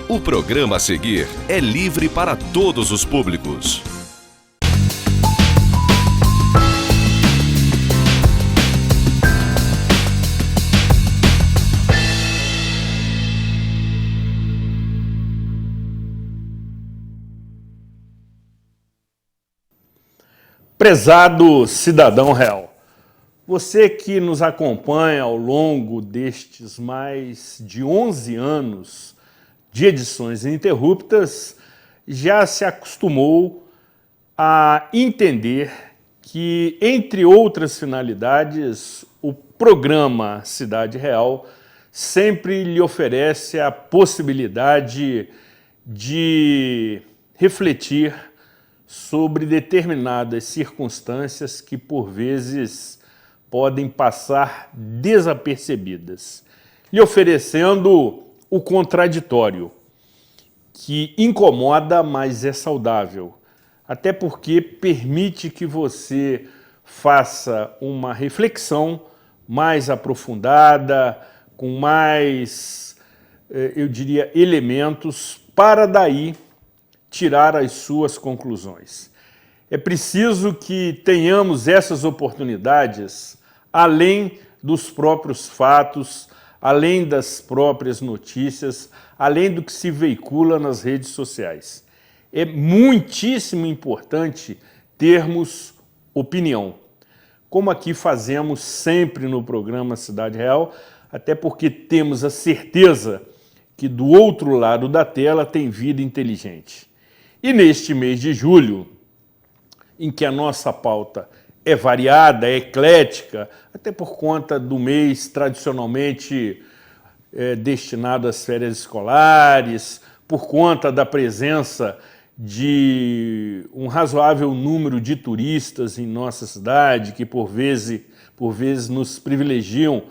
O programa a seguir é livre para todos os públicos. Prezado cidadão real, você que nos acompanha ao longo destes mais de 11 anos de edições ininterruptas, já se acostumou a entender que, entre outras finalidades, o programa Cidade Real sempre lhe oferece a possibilidade de refletir sobre determinadas circunstâncias que, por vezes, podem passar desapercebidas, lhe oferecendo o contraditório, que incomoda, mas é saudável, até porque permite que você faça uma reflexão mais aprofundada, com mais, eu diria, elementos, para daí tirar as suas conclusões. É preciso que tenhamos essas oportunidades além dos próprios fatos, além das próprias notícias, além do que se veicula nas redes sociais. É muitíssimo importante termos opinião, como aqui fazemos sempre no programa Cidade Real, até porque temos a certeza que do outro lado da tela tem vida inteligente. E neste mês de julho, em que a nossa pauta é variada, é eclética, até por conta do mês tradicionalmente destinado às férias escolares, por conta da presença de um razoável número de turistas em nossa cidade, que por vezes nos privilegiam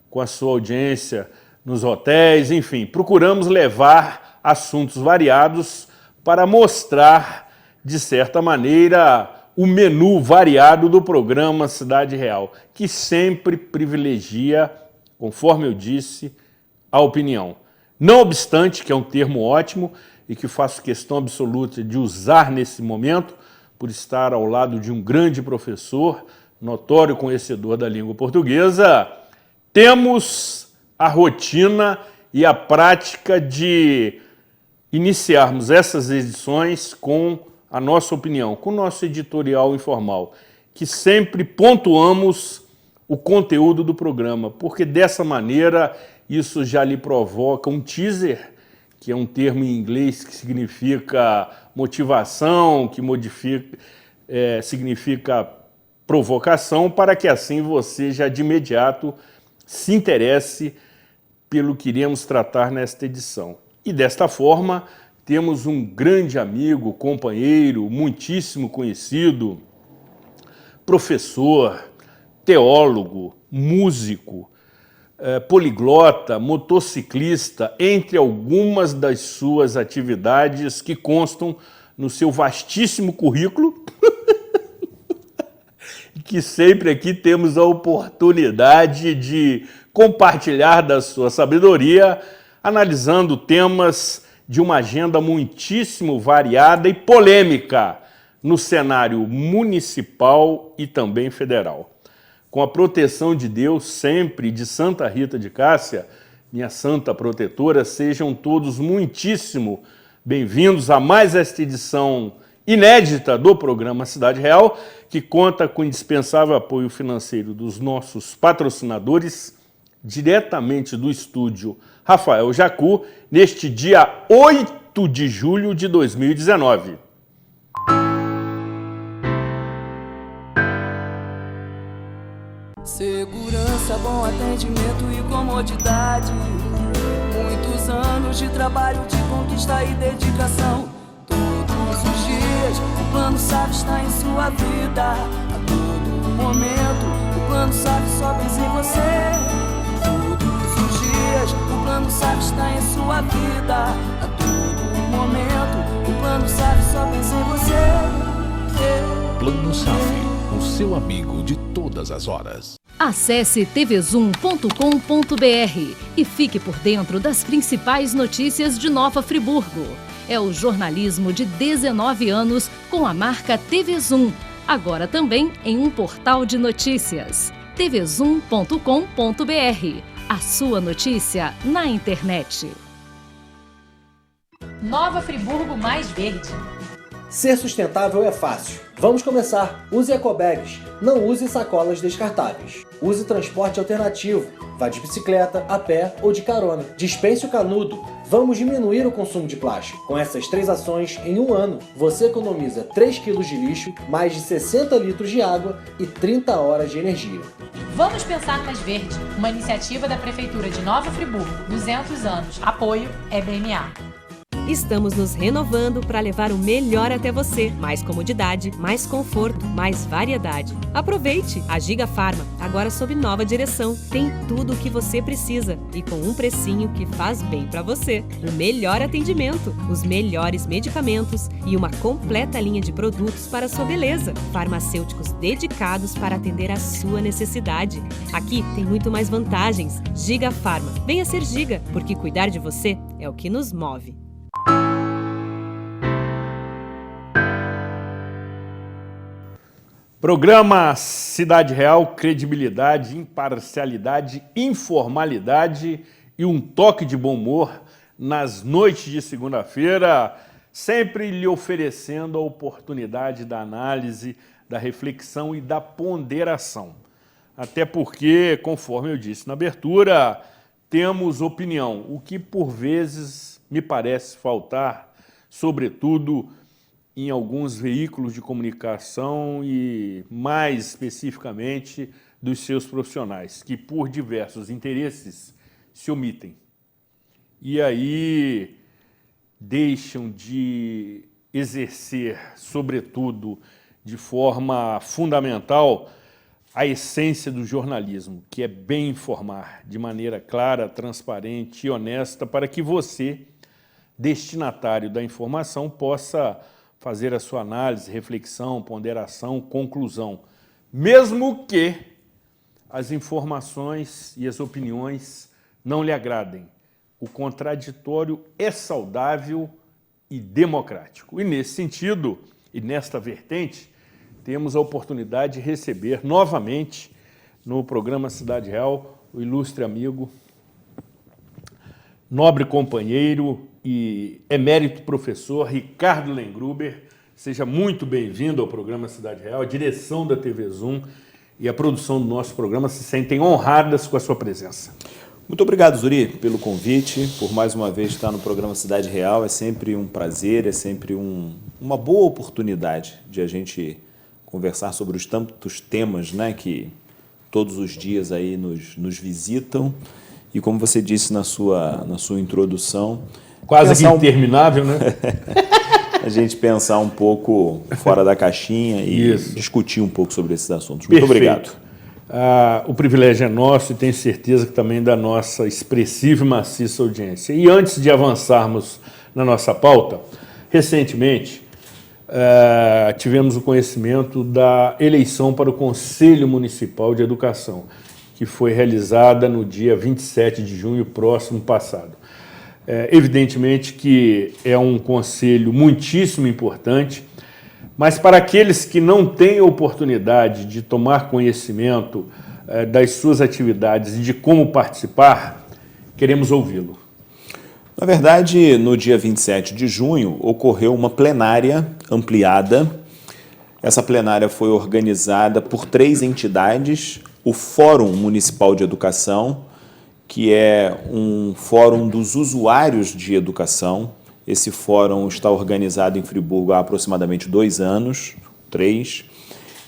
com a sua audiência nos hotéis, enfim, procuramos levar assuntos variados para mostrar, de certa maneira, o menu variado do programa Cidade Real, que sempre privilegia, conforme eu disse, a opinião. Não obstante, que é um termo ótimo e que faço questão absoluta de usar nesse momento, por estar ao lado de um grande professor, notório conhecedor da língua portuguesa, temos a rotina e a prática de iniciarmos essas edições com a nossa opinião, com o nosso editorial informal, que sempre pontuamos o conteúdo do programa, porque dessa maneira isso já lhe provoca um teaser, que é um termo em inglês que significa motivação, que significa provocação, para que assim você já de imediato se interesse pelo que iremos tratar nesta edição. E desta forma, temos um grande amigo, companheiro, muitíssimo conhecido, professor, teólogo, músico, poliglota, motociclista, entre algumas das suas atividades que constam no seu vastíssimo currículo, que sempre aqui temos a oportunidade de compartilhar da sua sabedoria, analisando temas de uma agenda muitíssimo variada e polêmica no cenário municipal e também federal. Com a proteção de Deus sempre, de Santa Rita de Cássia, minha santa protetora, sejam todos muitíssimo bem-vindos a mais esta edição inédita do programa Cidade Real, que conta com o indispensável apoio financeiro dos nossos patrocinadores, diretamente do estúdio Rafael Jacu, neste dia 8 de julho de 2019. Segurança, bom atendimento e comodidade. Muitos anos de trabalho, de conquista e dedicação. Todos os dias, o Plano SAF está em sua vida. A todo momento, o Plano SAF só pensa em você. Todos os dias, o Plano SAF está em sua vida. A todo momento, o Plano Plano Saf, só pensa em você. Plano Saf, o seu amigo de todas as horas. Acesse tvzoom.com.br e fique por dentro das principais notícias de Nova Friburgo. É o jornalismo de 19 anos com a marca TV Zoom, agora também em um portal de notícias. tvzoom.com.br, a sua notícia na internet. Nova Friburgo mais verde. Ser sustentável é fácil. Vamos começar. Use ecobags. Não use sacolas descartáveis. Use transporte alternativo. Vá de bicicleta, a pé ou de carona. Dispense o canudo. Vamos diminuir o consumo de plástico. Com essas 3 ações, em um ano, você economiza 3 kg de lixo, mais de 60 litros de água e 30 horas de energia. Vamos pensar mais verde. Uma iniciativa da Prefeitura de Nova Friburgo. 200 anos. Apoio EBMA. Estamos nos renovando para levar o melhor até você. Mais comodidade, mais conforto, mais variedade. Aproveite! A Giga Farma, agora sob nova direção, tem tudo o que você precisa e com um precinho que faz bem para você. O melhor atendimento, os melhores medicamentos e uma completa linha de produtos para a sua beleza. Farmacêuticos dedicados para atender a sua necessidade. Aqui tem muito mais vantagens. Giga Farma. Venha ser Giga, porque cuidar de você é o que nos move. Programa Cidade Real, credibilidade, imparcialidade, informalidade e um toque de bom humor nas noites de segunda-feira, sempre lhe oferecendo a oportunidade da análise, da reflexão e da ponderação. Até porque, conforme eu disse na abertura, temos opinião, o que por vezes me parece faltar, sobretudo em alguns veículos de comunicação e, mais especificamente, dos seus profissionais, que por diversos interesses se omitem. E aí deixam de exercer, sobretudo, de forma fundamental, a essência do jornalismo, que é bem informar, de maneira clara, transparente e honesta, para que você, destinatário da informação, possa fazer a sua análise, reflexão, ponderação, conclusão, mesmo que as informações e as opiniões não lhe agradem. O contraditório é saudável e democrático. E nesse sentido, e nesta vertente, temos a oportunidade de receber novamente no programa Cidade Real o ilustre amigo, nobre companheiro e emérito professor Ricardo Lengruber. Seja muito bem-vindo ao programa Cidade Real. A direção da TV Zoom e a produção do nosso programa se sentem honradas com a sua presença. Muito obrigado, Zuri, pelo convite, por mais uma vez estar no programa Cidade Real. É sempre um prazer, é sempre uma boa oportunidade de a gente conversar sobre os tantos temas, né, que todos os dias aí nos visitam. E como você disse na sua introdução... Quase que interminável, né? A gente pensar um pouco fora da caixinha e discutir um pouco sobre esses assuntos. Muito obrigado. O privilégio é nosso e tenho certeza que também da nossa expressiva e maciça audiência. E antes de avançarmos na nossa pauta, recentemente tivemos o conhecimento da eleição para o Conselho Municipal de Educação, que foi realizada no dia 27 de junho próximo passado. Evidentemente que é um conselho muitíssimo importante, mas para aqueles que não têm a oportunidade de tomar conhecimento das suas atividades e de como participar, queremos ouvi-lo. Na verdade, no dia 27 de junho, ocorreu uma plenária ampliada. Essa plenária foi organizada por 3 entidades: o Fórum Municipal de Educação, que é um fórum dos usuários de educação. Esse fórum está organizado em Friburgo há aproximadamente 2 anos, 3.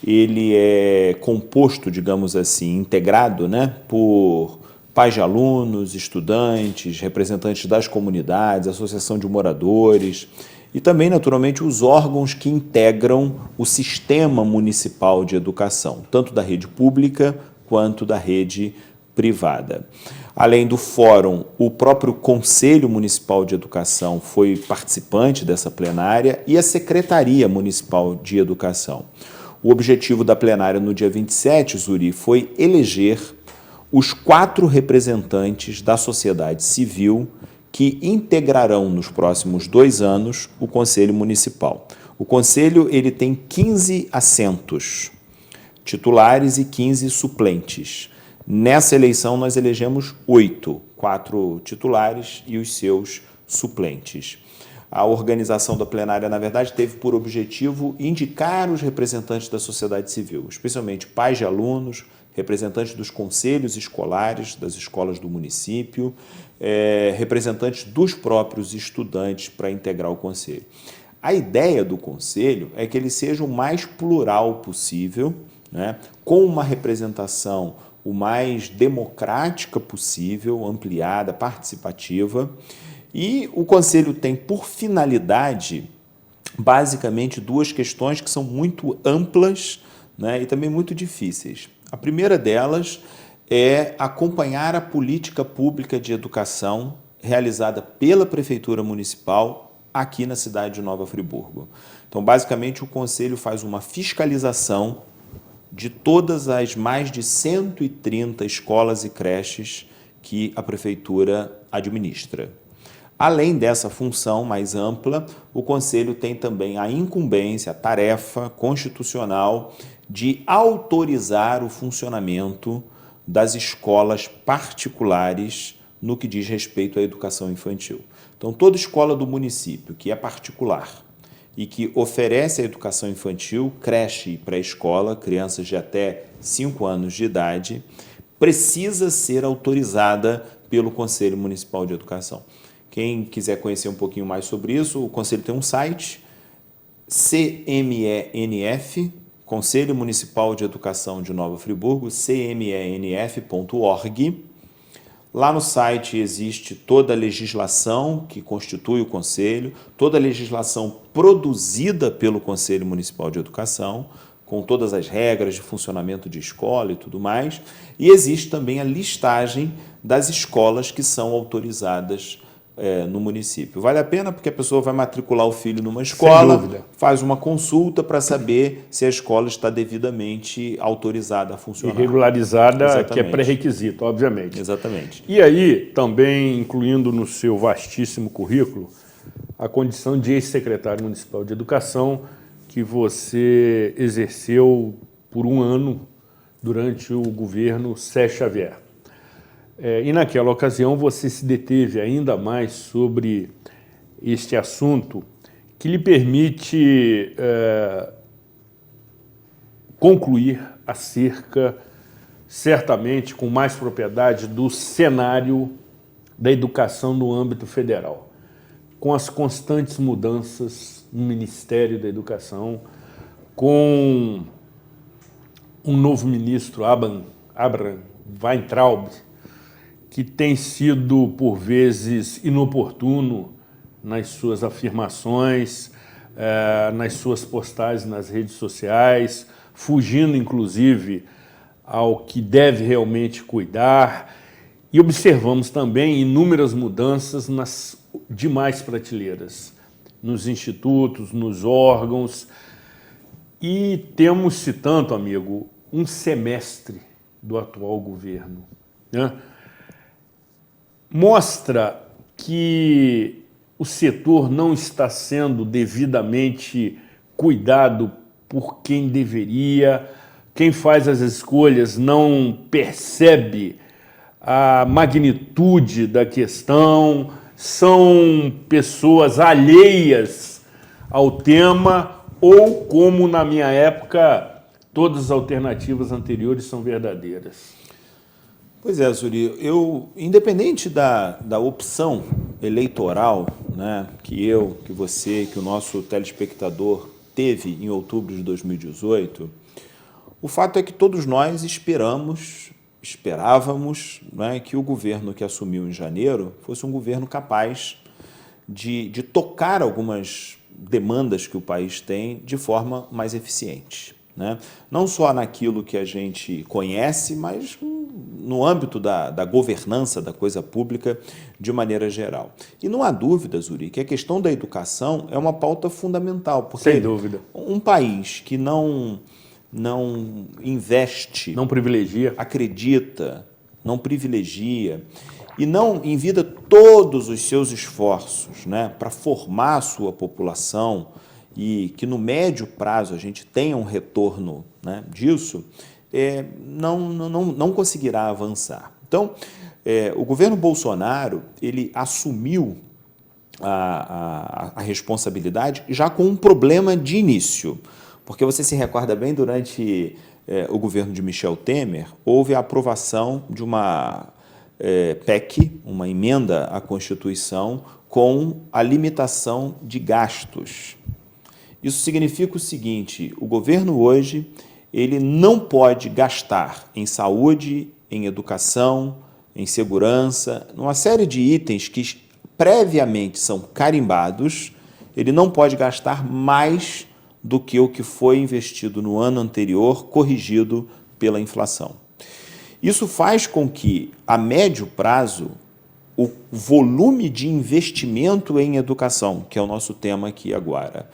Ele é composto, digamos assim, integrado, né, por pais de alunos, estudantes, representantes das comunidades, associação de moradores e também, naturalmente, os órgãos que integram o sistema municipal de educação, tanto da rede pública quanto da rede privada. Além do fórum, o próprio Conselho Municipal de Educação foi participante dessa plenária e a Secretaria Municipal de Educação. O objetivo da plenária no dia 27, Zuri, foi eleger os 4 representantes da sociedade civil que integrarão nos próximos 2 anos o Conselho Municipal. O Conselho ele tem 15 assentos titulares e 15 suplentes. Nessa eleição, nós elegemos 8, 4 titulares e os seus suplentes. A organização da plenária, na verdade, teve por objetivo indicar os representantes da sociedade civil, especialmente pais de alunos, representantes dos conselhos escolares, das escolas do município, representantes dos próprios estudantes para integrar o conselho. A ideia do conselho é que ele seja o mais plural possível, né, com uma representação o mais democrática possível, ampliada, participativa. E o Conselho tem por finalidade, basicamente, 2 questões que são muito amplas, né, e também muito difíceis. A primeira delas é acompanhar a política pública de educação realizada pela Prefeitura Municipal aqui na cidade de Nova Friburgo. Então, basicamente, o Conselho faz uma fiscalização de todas as mais de 130 escolas e creches que a Prefeitura administra. Além dessa função mais ampla, o Conselho tem também a incumbência, a tarefa constitucional de autorizar o funcionamento das escolas particulares no que diz respeito à educação infantil. Então, toda escola do município que é particular e que oferece a educação infantil, creche e pré-escola, crianças de até 5 anos de idade, precisa ser autorizada pelo Conselho Municipal de Educação. Quem quiser conhecer um pouquinho mais sobre isso, o Conselho tem um site, CMENF, Conselho Municipal de Educação de Nova Friburgo, cmenf.org. Lá no site existe toda a legislação que constitui o Conselho, toda a legislação produzida pelo Conselho Municipal de Educação, com todas as regras de funcionamento de escola e tudo mais. E existe também a listagem das escolas que são autorizadas no município. Vale a pena porque a pessoa vai matricular o filho numa escola, faz uma consulta para saber se a escola está devidamente autorizada a funcionar. E regularizada, Exatamente. Que é pré-requisito, obviamente. Exatamente. E aí, também incluindo no seu vastíssimo currículo, a condição de ex-secretário municipal de educação, que você exerceu por 1 ano durante o governo Sérgio Xavier. E naquela ocasião você se deteve ainda mais sobre este assunto que lhe permite concluir acerca, certamente com mais propriedade, do cenário da educação no âmbito federal, com as constantes mudanças no Ministério da Educação, com um novo ministro, Abraham Weintraub, que tem sido, por vezes, inoportuno nas suas afirmações, nas suas postagens nas redes sociais, fugindo, inclusive, ao que deve realmente cuidar. E observamos também inúmeras mudanças nas demais prateleiras, nos institutos, nos órgãos. E temos, citando, amigo, um semestre do atual governo, né? Mostra que o setor não está sendo devidamente cuidado por quem deveria, quem faz as escolhas não percebe a magnitude da questão, são pessoas alheias ao tema ou, como na minha época, todas as alternativas anteriores são verdadeiras. Pois é, Zuri, independente da opção eleitoral, né, que você, que o nosso telespectador teve em outubro de 2018, o fato é que todos nós esperávamos, né, que o governo que assumiu em janeiro fosse um governo capaz de tocar algumas demandas que o país tem de forma mais eficiente, né? Não só naquilo que a gente conhece, mas no âmbito da governança da coisa pública de maneira geral. E não há dúvida, Zuri, que a questão da educação é uma pauta fundamental, porque sem dúvida, um país que não investe, não privilegia, acredita, não privilegia e não envida todos os seus esforços, né, para formar a sua população e que no médio prazo a gente tenha um retorno, né, disso, não conseguirá avançar. Então, o governo Bolsonaro ele assumiu a responsabilidade já com um problema de início, porque você se recorda bem, durante o governo de Michel Temer, houve a aprovação de uma PEC, uma emenda à Constituição, com a limitação de gastos. Isso significa o seguinte: o governo hoje ele não pode gastar em saúde, em educação, em segurança, numa série de itens que previamente são carimbados, ele não pode gastar mais do que o que foi investido no ano anterior, corrigido pela inflação. Isso faz com que, a médio prazo, o volume de investimento em educação, que é o nosso tema aqui agora,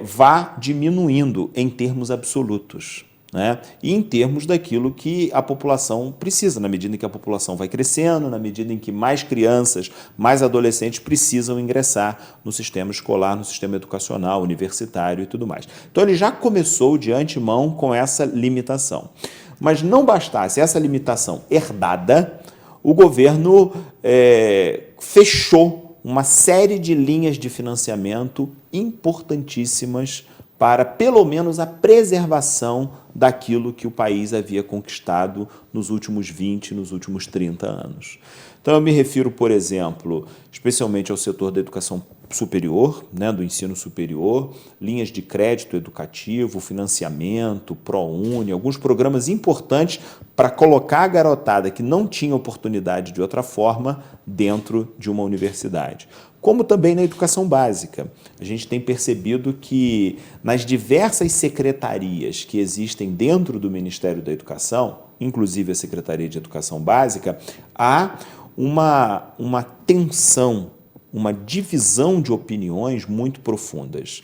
vá diminuindo em termos absolutos, né? E em termos daquilo que a população precisa, na medida em que a população vai crescendo, na medida em que mais crianças, mais adolescentes precisam ingressar no sistema escolar, no sistema educacional, universitário e tudo mais. Então ele já começou de antemão com essa limitação. Mas não bastasse essa limitação herdada, o governo fechou uma série de linhas de financiamento importantíssimas para, pelo menos, a preservação daquilo que o país havia conquistado nos últimos 20, nos últimos 30 anos. Então, eu me refiro, por exemplo, especialmente ao setor da educação superior, né, do ensino superior, linhas de crédito educativo, financiamento, ProUni, alguns programas importantes para colocar a garotada que não tinha oportunidade de outra forma dentro de uma universidade. Como também na educação básica. A gente tem percebido que nas diversas secretarias que existem dentro do Ministério da Educação, inclusive a Secretaria de Educação Básica, há uma tensão, uma divisão de opiniões muito profundas.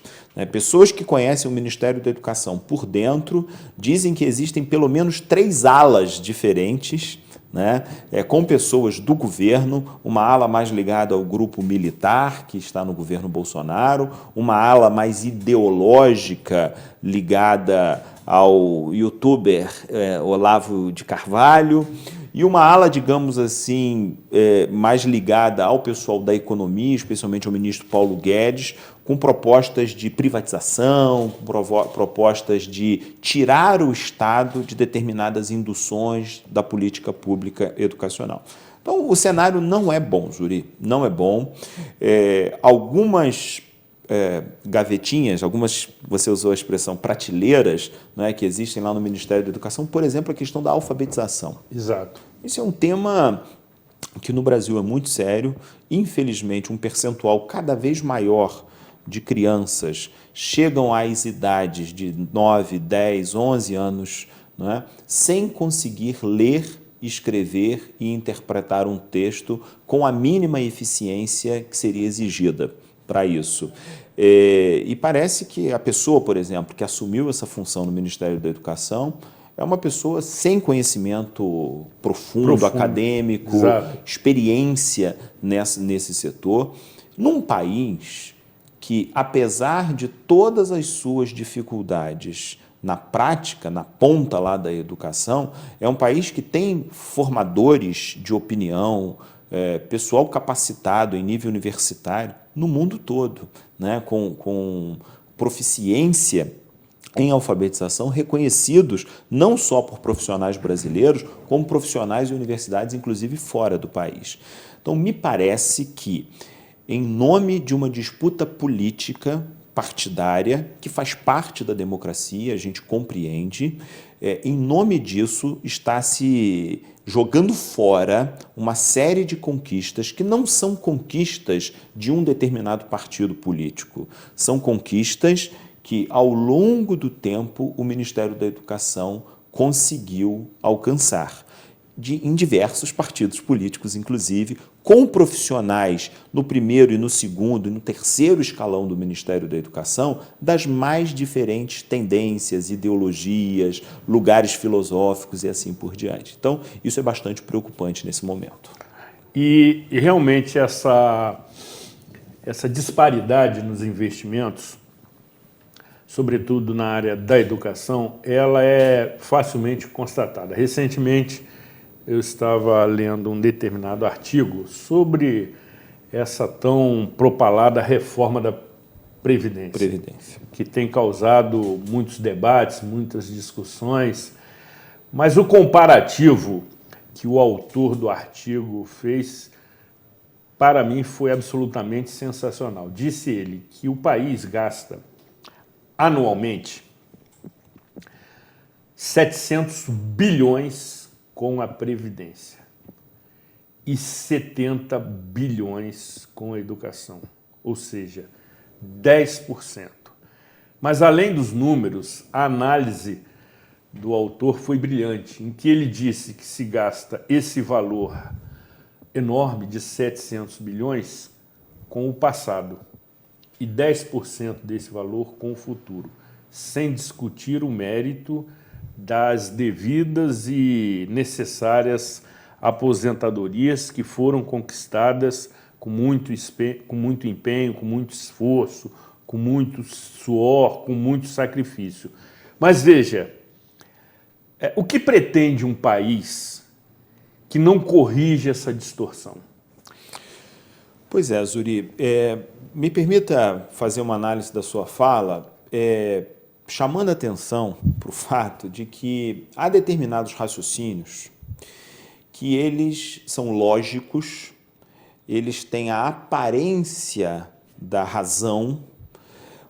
Pessoas que conhecem o Ministério da Educação por dentro dizem que existem pelo menos 3 alas diferentes, né, com pessoas do governo, uma ala mais ligada ao grupo militar, que está no governo Bolsonaro, uma ala mais ideológica ligada ao youtuber Olavo de Carvalho, e uma ala, digamos assim, mais ligada ao pessoal da economia, especialmente ao ministro Paulo Guedes, com propostas de privatização, propostas de tirar o Estado de determinadas induções da política pública educacional. Então, o cenário não é bom, Zuri, não é bom. Algumas gavetinhas, você usou a expressão prateleiras, né, que existem lá no Ministério da Educação, por exemplo, a questão da alfabetização. Exato. Isso é um tema que no Brasil é muito sério. Infelizmente, um percentual cada vez maior de crianças chegam às idades de 9, 10, 11 anos, né, sem conseguir ler, escrever e interpretar um texto com a mínima eficiência que seria exigida para isso. E parece que a pessoa, por exemplo, que assumiu essa função no Ministério da Educação é uma pessoa sem conhecimento profundo. Acadêmico, exato, experiência nesse setor, num país que, apesar de todas as suas dificuldades na prática, na ponta lá da educação, é um país que tem formadores de opinião, pessoal capacitado em nível universitário no mundo todo, né, com proficiência em alfabetização, reconhecidos não só por profissionais brasileiros, como profissionais de universidades, inclusive fora do país. Então, me parece que, em nome de uma disputa política partidária, que faz parte da democracia, a gente compreende, em nome disso está se jogando fora uma série de conquistas que não são conquistas de um determinado partido político, são conquistas que, ao longo do tempo, o Ministério da Educação conseguiu alcançar. em diversos partidos políticos, inclusive, com profissionais no primeiro e no segundo e no terceiro escalão do Ministério da Educação, das mais diferentes tendências, ideologias, lugares filosóficos e assim por diante. Então, isso é bastante preocupante nesse momento. E realmente essa disparidade nos investimentos, sobretudo na área da educação, ela é facilmente constatada. Recentemente, eu estava lendo um determinado artigo sobre essa tão propalada reforma da Previdência, que tem causado muitos debates, muitas discussões, mas o comparativo que o autor do artigo fez, para mim, foi absolutamente sensacional. Disse ele que o país gasta anualmente 700 bilhões com a Previdência e 70 bilhões com a educação, ou seja, 10%. Mas, além dos números, a análise do autor foi brilhante, em que ele disse que se gasta esse valor enorme de 700 bilhões com o passado e 10% desse valor com o futuro, sem discutir o mérito das devidas e necessárias aposentadorias que foram conquistadas com muito empenho, com muito esforço, com muito suor, com muito sacrifício. Mas veja, o que pretende um país que não corrige essa distorção? Pois é, Zuri, me permita fazer uma análise da sua fala, chamando a atenção para o fato de que há determinados raciocínios que eles são lógicos, eles têm a aparência da razão,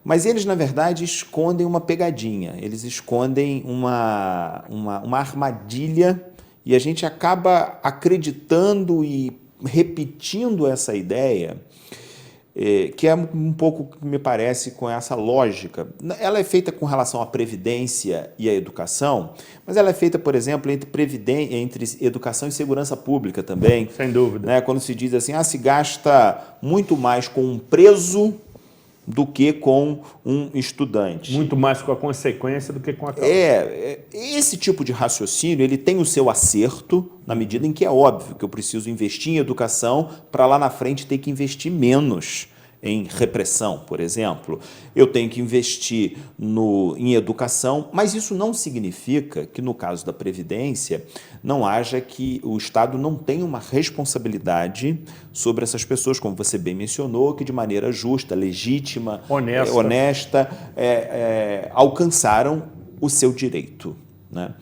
mas eles, na verdade, escondem uma pegadinha, eles escondem uma armadilha e a gente acaba acreditando e repetindo essa ideia, que é um pouco, me parece, com essa lógica. Ela é feita com relação à previdência e à educação, mas ela é feita, por exemplo, entre educação e segurança pública também. Sem dúvida. Né? Quando se diz assim, se gasta muito mais com um preso do que com um estudante. Muito mais com a consequência do que com a causa. Esse tipo de raciocínio, ele tem o seu acerto, na medida em que é óbvio que eu preciso investir em educação para lá na frente ter que investir menos em repressão, por exemplo. Eu tenho que investir em educação, mas isso não significa que, no caso da Previdência, não haja que o Estado não tenha uma responsabilidade sobre essas pessoas, como você bem mencionou, que de maneira justa, legítima, honesta alcançaram o seu direito, né?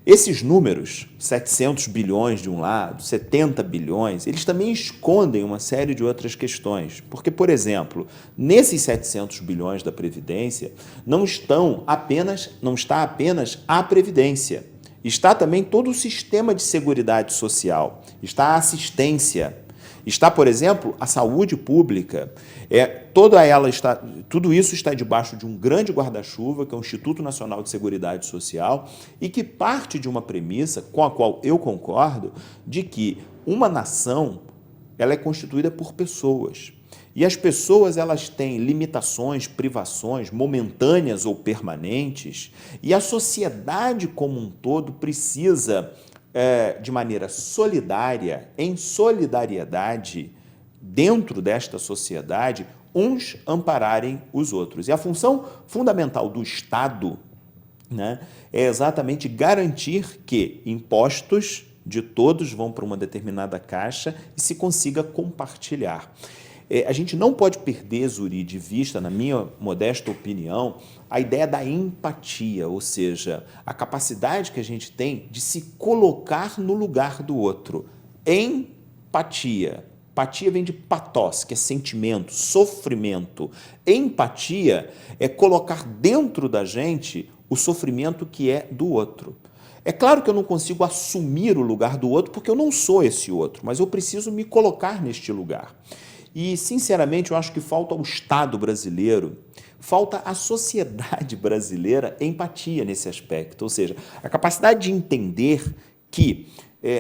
Esses números, 700 bilhões de um lado, 70 bilhões, eles também escondem uma série de outras questões. Porque, por exemplo, nesses 700 bilhões da Previdência, não está apenas a Previdência. Está também todo o sistema de seguridade social, está a assistência, está, por exemplo, a saúde pública. Tudo isso está debaixo de um grande guarda-chuva, que é o Instituto Nacional de Seguridade Social, e que parte de uma premissa, com a qual eu concordo, de que uma nação ela é constituída por pessoas. E as pessoas elas têm limitações, privações, momentâneas ou permanentes, e a sociedade como um todo precisa, de maneira solidária, em solidariedade, dentro desta sociedade, uns ampararem os outros. E a função fundamental do Estado, né, é exatamente garantir que impostos de todos vão para uma determinada caixa e se consiga compartilhar. A gente não pode perder, Zuri, de vista, na minha modesta opinião, a ideia da empatia, ou seja, a capacidade que a gente tem de se colocar no lugar do outro. Empatia. Empatia vem de pathos, que é sentimento, sofrimento. Empatia é colocar dentro da gente o sofrimento que é do outro. É claro que eu não consigo assumir o lugar do outro porque eu não sou esse outro, mas eu preciso me colocar neste lugar. E, sinceramente, eu acho que falta ao Estado brasileiro, falta à sociedade brasileira empatia nesse aspecto, ou seja, a capacidade de entender que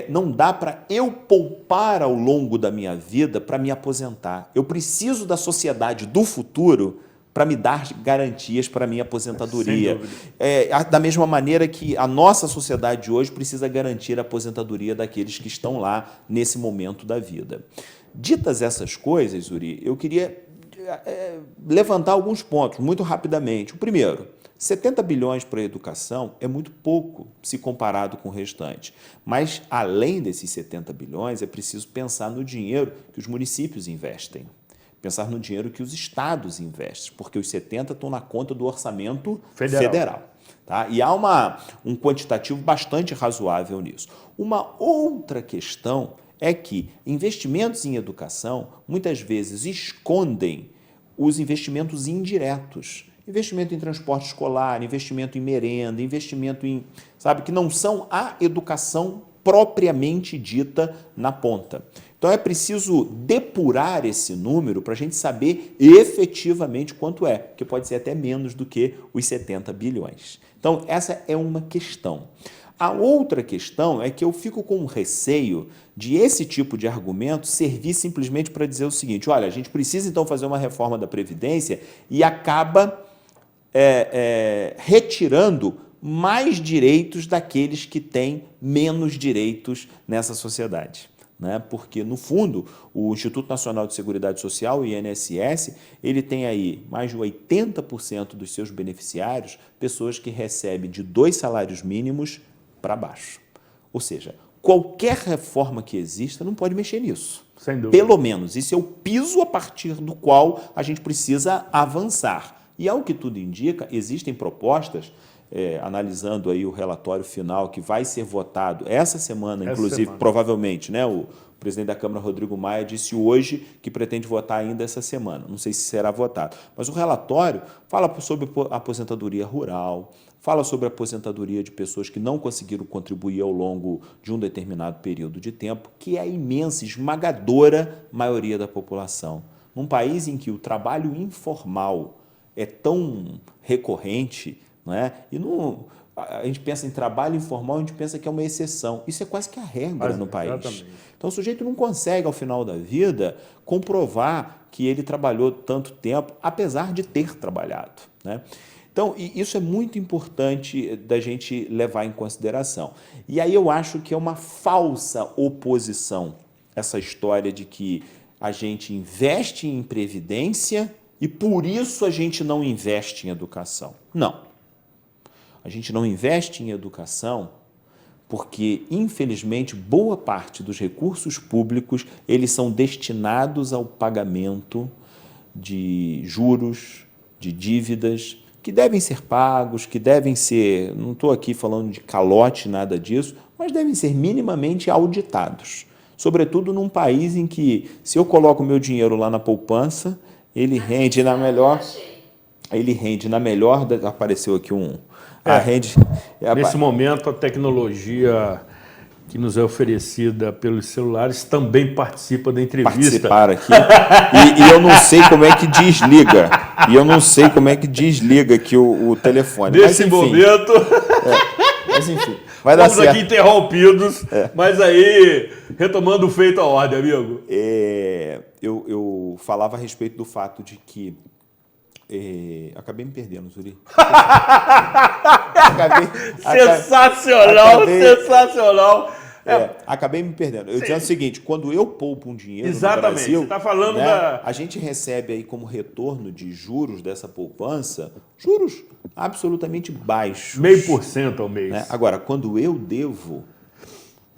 não dá para eu poupar ao longo da minha vida para me aposentar. Eu preciso da sociedade do futuro para me dar garantias para a minha aposentadoria. Da mesma maneira que a nossa sociedade de hoje precisa garantir a aposentadoria daqueles que estão lá nesse momento da vida. Ditas essas coisas, Zuri, eu queria levantar alguns pontos muito rapidamente. O primeiro, 70 bilhões para a educação é muito pouco se comparado com o restante. Mas, além desses 70 bilhões, é preciso pensar no dinheiro que os municípios investem. Pensar no dinheiro que os estados investem, porque os 70 estão na conta do orçamento federal. Tá? E há um quantitativo bastante razoável nisso. Uma outra questão é que investimentos em educação muitas vezes escondem os investimentos indiretos. Investimento em transporte escolar, investimento em merenda, investimento em, que não são a educação propriamente dita na ponta. Então é preciso depurar esse número para a gente saber efetivamente quanto é, que pode ser até menos do que os 70 bilhões. Então essa é uma questão. A outra questão é que eu fico com receio de esse tipo de argumento servir simplesmente para dizer o seguinte: olha, a gente precisa então fazer uma reforma da Previdência e acaba retirando mais direitos daqueles que têm menos direitos nessa sociedade. Né? Porque, no fundo, o Instituto Nacional de Seguridade Social, o INSS, ele tem aí mais de 80% dos seus beneficiários, pessoas que recebem de 2 salários mínimos para baixo. Ou seja, qualquer reforma que exista não pode mexer nisso. Sem dúvida. Pelo menos, isso é o piso a partir do qual a gente precisa avançar. E, ao que tudo indica, existem propostas, analisando aí o relatório final que vai ser votado essa semana, inclusive, provavelmente, né? O presidente da Câmara, Rodrigo Maia, disse hoje que pretende votar ainda essa semana. Não sei se será votado. Mas o relatório fala sobre a aposentadoria rural, fala sobre a aposentadoria de pessoas que não conseguiram contribuir ao longo de um determinado período de tempo, que é a imensa, esmagadora maioria da população. Num país em que o trabalho informal é tão recorrente, não é? E a gente pensa em trabalho informal, a gente pensa que é uma exceção. Isso é quase que a regra no país. Exatamente. Então, o sujeito não consegue, ao final da vida, comprovar que ele trabalhou tanto tempo, apesar de ter trabalhado. Né? Então, isso é muito importante da gente levar em consideração. E aí eu acho que é uma falsa oposição essa história de que a gente investe em previdência e, por isso, a gente não investe em educação. Não. A gente não investe em educação porque, infelizmente, boa parte dos recursos públicos eles são destinados ao pagamento de juros, de dívidas, que devem ser pagos, que devem ser, não estou aqui falando de calote, nada disso, mas devem ser minimamente auditados. Sobretudo num país em que, se eu coloco o meu dinheiro lá na poupança, ele rende na melhor... Apareceu aqui nesse momento, a tecnologia que nos é oferecida pelos celulares também participa da entrevista. Participar aqui. E eu não sei como é que desliga. Aqui o telefone. Nesse momento... Mas enfim, vai dar certo. Estamos aqui interrompidos, mas aí, retomando o feito à ordem, amigo. Eu falava a respeito do fato de que acabei me perdendo, Zuri. Sensacional! Acabei me perdendo. Eu dizia o seguinte: quando eu poupo um dinheiro no Brasil, Brasil, você está falando a gente recebe aí como retorno de juros dessa poupança, juros absolutamente baixos. 0,5% ao mês. Né? Agora, quando eu devo,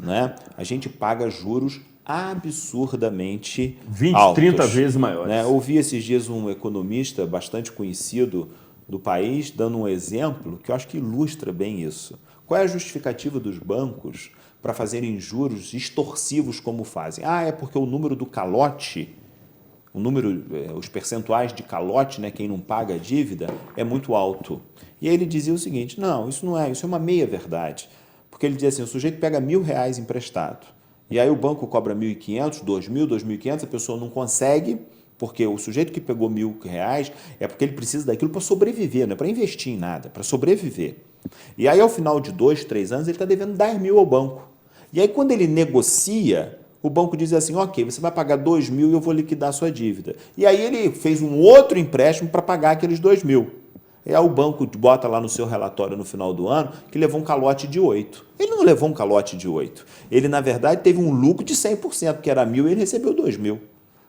né, a gente paga juros absurdamente 20, altos, 30 vezes maiores. Né? Ouvi esses dias um economista bastante conhecido do país dando um exemplo que eu acho que ilustra bem isso. Qual é a justificativa dos bancos para fazerem juros extorsivos como fazem? É porque o número do calote, os percentuais de calote, né, quem não paga a dívida, é muito alto. E aí ele dizia o seguinte: não, isso não é, isso é uma meia-verdade. Porque ele dizia assim: o sujeito pega R$1.000 emprestado, e aí o banco cobra 1.500, 2.000, 2.500, a pessoa não consegue, porque o sujeito que pegou R$1.000 é porque ele precisa daquilo para sobreviver, não é para investir em nada, para sobreviver. E aí, ao final de 2, 3 anos, ele está devendo 10.000 ao banco. E aí, quando ele negocia, o banco diz assim, ok, você vai pagar 2 mil e eu vou liquidar a sua dívida. E aí ele fez um outro empréstimo para pagar aqueles 2 mil. E aí o banco bota lá no seu relatório no final do ano que levou um calote de 8. Ele não levou um calote de 8. Ele, na verdade, teve um lucro de 100%, que era 1.000 e ele recebeu 2 mil.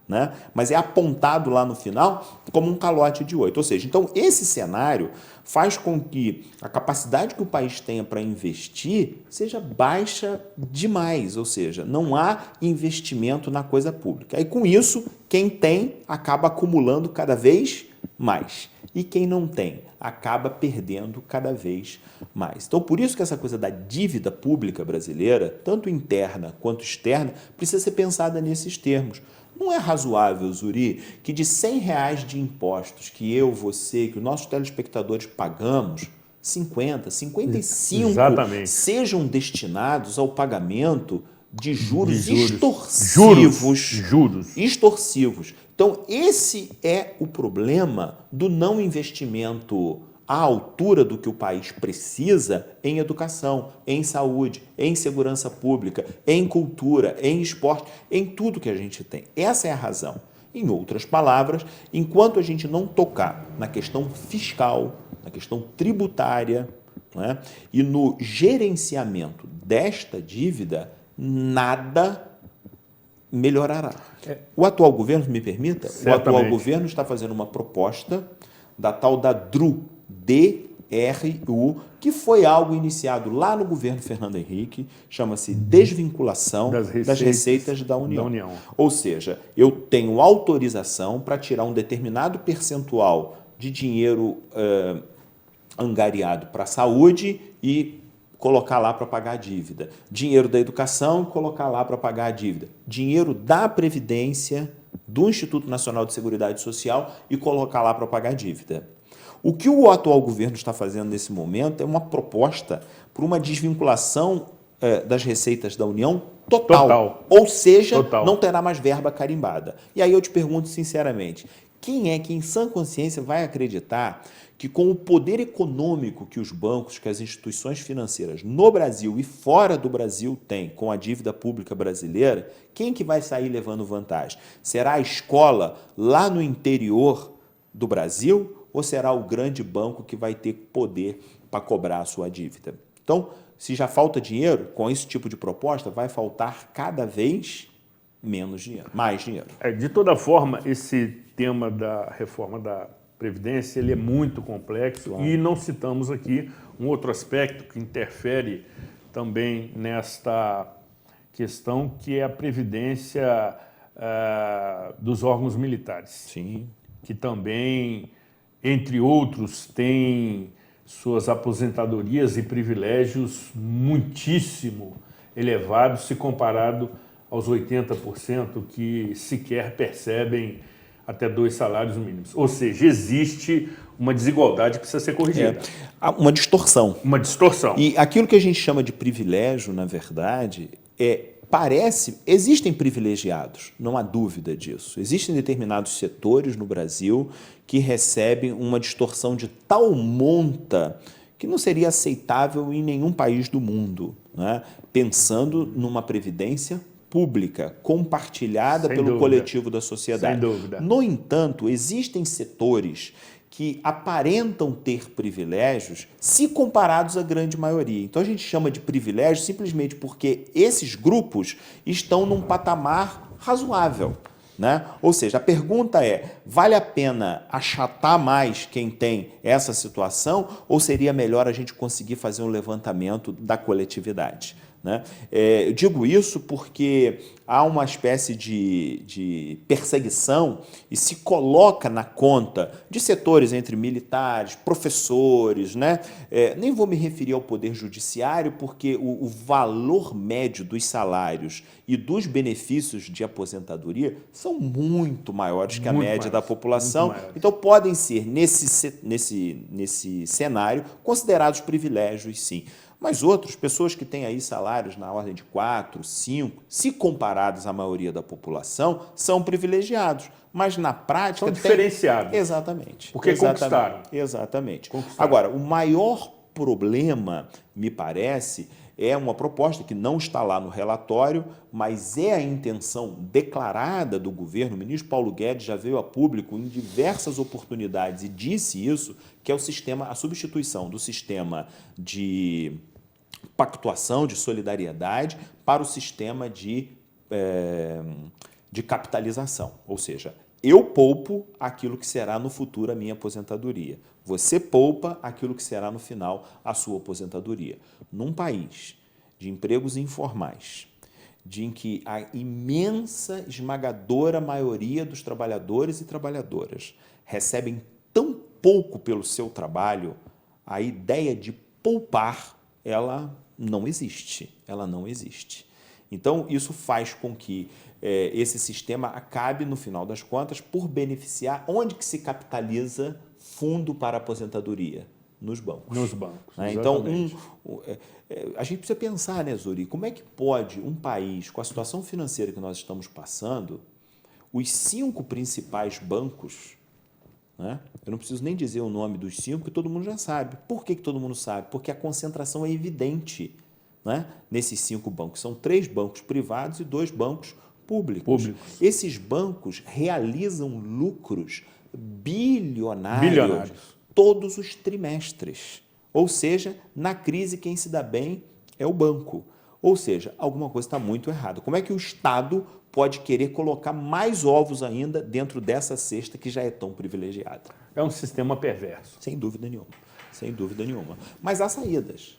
Né? Mas é apontado lá no final como um calote de 8. Ou seja, então esse cenário faz com que a capacidade que o país tenha para investir seja baixa demais, ou seja, não há investimento na coisa pública. E com isso, quem tem acaba acumulando cada vez mais. E quem não tem acaba perdendo cada vez mais. Então, por isso que essa coisa da dívida pública brasileira, tanto interna quanto externa, precisa ser pensada nesses termos. Não é razoável, Zuri, que de R$100 de impostos que eu, você, que os nossos telespectadores pagamos, 50, 55 Exatamente. sejam destinados ao pagamento de juros extorsivos. Juros. Extorsivos. Então, esse é o problema do não investimento à altura do que o país precisa em educação, em saúde, em segurança pública, em cultura, em esporte, em tudo que a gente tem. Essa é a razão. Em outras palavras, enquanto a gente não tocar na questão fiscal, na questão tributária, né, e no gerenciamento desta dívida, nada melhorará. O atual governo, me permita, Certamente. o atual governo está fazendo uma proposta da tal da DRU, DRU, que foi algo iniciado lá no governo Fernando Henrique, chama-se desvinculação das receitas da União. Ou seja, eu tenho autorização para tirar um determinado percentual de dinheiro angariado para a saúde e colocar lá para pagar a dívida. Dinheiro da educação, colocar lá para pagar a dívida. Dinheiro da Previdência, do Instituto Nacional de Seguridade Social e colocar lá para pagar a dívida. O que o atual governo está fazendo nesse momento é uma proposta por uma desvinculação das receitas da União total. Ou seja, não terá mais verba carimbada. E aí eu te pergunto sinceramente, quem é que em sã consciência vai acreditar que com o poder econômico que os bancos, que as instituições financeiras no Brasil e fora do Brasil têm com a dívida pública brasileira, quem que vai sair levando vantagem? Será a escola lá no interior do Brasil ou será o grande banco que vai ter poder para cobrar a sua dívida? Então, se já falta dinheiro, com esse tipo de proposta, vai faltar cada vez menos dinheiro, mais dinheiro. De toda forma, esse tema da reforma da Previdência ele é muito complexo, claro. E não citamos aqui um outro aspecto que interfere também nesta questão, que é a previdência dos órgãos militares. Sim. Que também, entre outros, tem suas aposentadorias e privilégios muitíssimo elevados se comparado aos 80% que sequer percebem até 2 salários mínimos. Ou seja, existe uma desigualdade que precisa ser corrigida. Uma distorção. Uma distorção. E aquilo que a gente chama de privilégio, na verdade, existem privilegiados, não há dúvida disso. Existem determinados setores no Brasil que recebem uma distorção de tal monta que não seria aceitável em nenhum país do mundo, né? Pensando numa previdência pública, compartilhada pelo coletivo da sociedade. Sem dúvida. No entanto, existem setores que aparentam ter privilégios se comparados à grande maioria. Então a gente chama de privilégio simplesmente porque esses grupos estão num patamar razoável, né? Ou seja, a pergunta é, vale a pena achatar mais quem tem essa situação ou seria melhor a gente conseguir fazer um levantamento da coletividade? Né? Eu digo isso porque há uma espécie de perseguição e se coloca na conta de setores entre militares, professores, né? Nem vou me referir ao poder judiciário porque o valor médio dos salários e dos benefícios de aposentadoria são muito maiores que a média da população, então podem ser, nesse cenário, considerados privilégios, sim. Mas outros, pessoas que têm aí salários na ordem de 4, 5, se comparados à maioria da população, são privilegiados. Mas na prática... São diferenciados. Exatamente. Porque conquistaram. Exatamente. Agora, o maior problema, me parece, É uma proposta que não está lá no relatório, mas é a intenção declarada do governo. O ministro Paulo Guedes já veio a público em diversas oportunidades e disse isso, que é a substituição do sistema de pactuação, de solidariedade, para o sistema de capitalização. Ou seja, eu poupo aquilo que será no futuro a minha aposentadoria. Você poupa aquilo que será no final a sua aposentadoria. Num país de empregos informais, em que a imensa, esmagadora maioria dos trabalhadores e trabalhadoras recebem tão pouco pelo seu trabalho, a ideia de poupar, ela não existe. Ela não existe. Então, isso faz com que esse sistema acabe, no final das contas, por beneficiar onde que se capitaliza fundo para aposentadoria? Nos bancos. Nos bancos, né? Então, a gente precisa pensar, né, Zuri, como é que pode um país, com a situação financeira que nós estamos passando, os 5 principais bancos, né? Eu não preciso nem dizer o nome dos 5, que todo mundo já sabe. Por que todo mundo sabe? Porque a concentração é evidente, né, nesses 5 bancos. São 3 bancos privados e 2 bancos públicos. Esses bancos realizam lucros bilionários todos os trimestres. Ou seja, na crise quem se dá bem é o banco. Ou seja, alguma coisa está muito errada. Como é que o Estado pode querer colocar mais ovos ainda dentro dessa cesta que já é tão privilegiada? É um sistema perverso. Sem dúvida nenhuma. Sem dúvida nenhuma. Mas há saídas.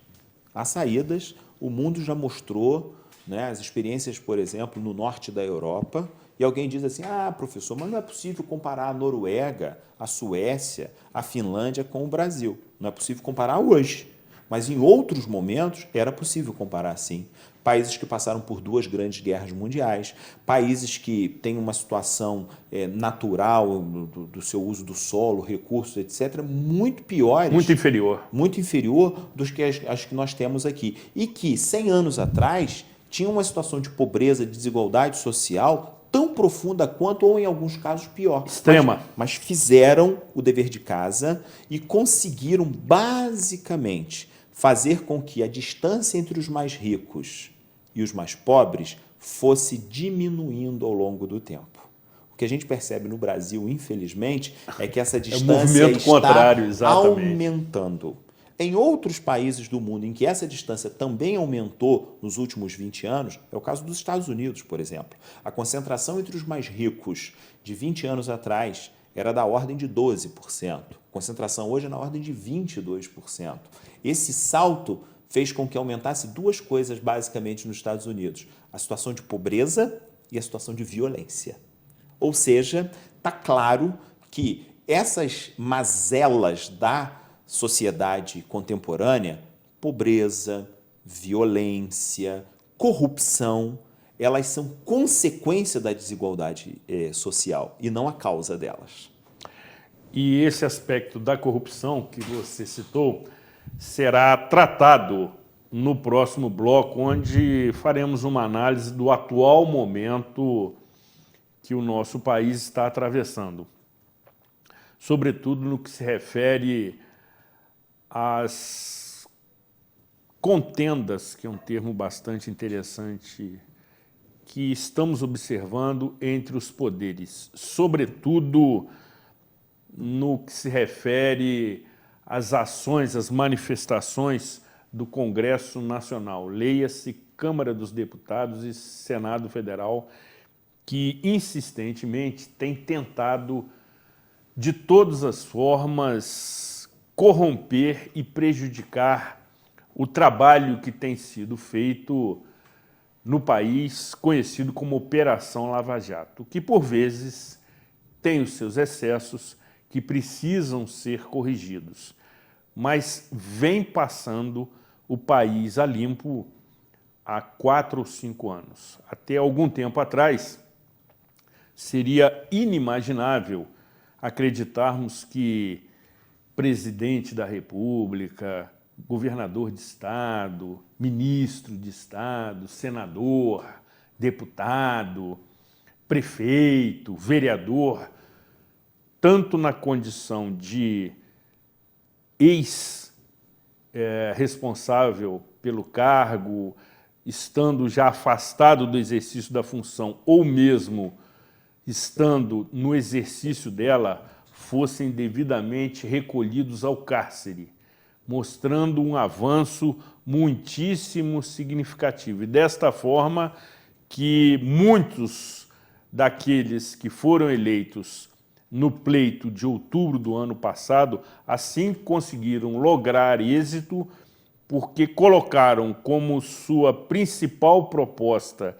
Há saídas. O mundo já mostrou, né, as experiências, por exemplo, no norte da Europa, e alguém diz assim, professor, mas não é possível comparar a Noruega, a Suécia, a Finlândia com o Brasil. Não é possível comparar hoje. Mas em outros momentos era possível comparar sim. Países que passaram por 2 grandes guerras mundiais, países que têm uma situação natural do seu uso do solo, recursos, etc., muito piores. Muito inferior. Muito inferior dos que as que nós temos aqui. E que, 100 anos atrás, tinham uma situação de pobreza, de desigualdade social tão profunda quanto, ou em alguns casos, pior. Extrema. Mas fizeram o dever de casa e conseguiram, basicamente, fazer com que a distância entre os mais ricos e os mais pobres fosse diminuindo ao longo do tempo. O que a gente percebe no Brasil, infelizmente, é que essa distância está aumentando. Em outros países do mundo em que essa distância também aumentou nos últimos 20 anos, é o caso dos Estados Unidos, por exemplo. A concentração entre os mais ricos de 20 anos atrás era da ordem de 12%. A concentração hoje é na ordem de 22%. Esse salto fez com que aumentasse 2 coisas basicamente nos Estados Unidos: a situação de pobreza e a situação de violência. Ou seja, está claro que essas mazelas da sociedade contemporânea, pobreza, violência, corrupção, elas são consequência da desigualdade social e não a causa delas. E esse aspecto da corrupção que você citou será tratado no próximo bloco, onde faremos uma análise do atual momento que o nosso país está atravessando, sobretudo no que se refere às contendas, que é um termo bastante interessante, que estamos observando entre os poderes, sobretudo no que se refere às ações, às manifestações do Congresso Nacional, leia-se Câmara dos Deputados e Senado Federal, que insistentemente tem tentado, de todas as formas, corromper e prejudicar o trabalho que tem sido feito no país, conhecido como Operação Lava Jato, que por vezes tem os seus excessos que precisam ser corrigidos, mas vem passando o país a limpo há 4 ou 5 anos. Até algum tempo atrás, seria inimaginável acreditarmos que presidente da República, governador de estado, ministro de estado, senador, deputado, prefeito, vereador, tanto na condição de responsável pelo cargo, estando já afastado do exercício da função ou mesmo estando no exercício dela, fossem devidamente recolhidos ao cárcere, mostrando um avanço muitíssimo significativo. E desta forma que muitos daqueles que foram eleitos no pleito de outubro do ano passado, assim conseguiram lograr êxito, porque colocaram como sua principal proposta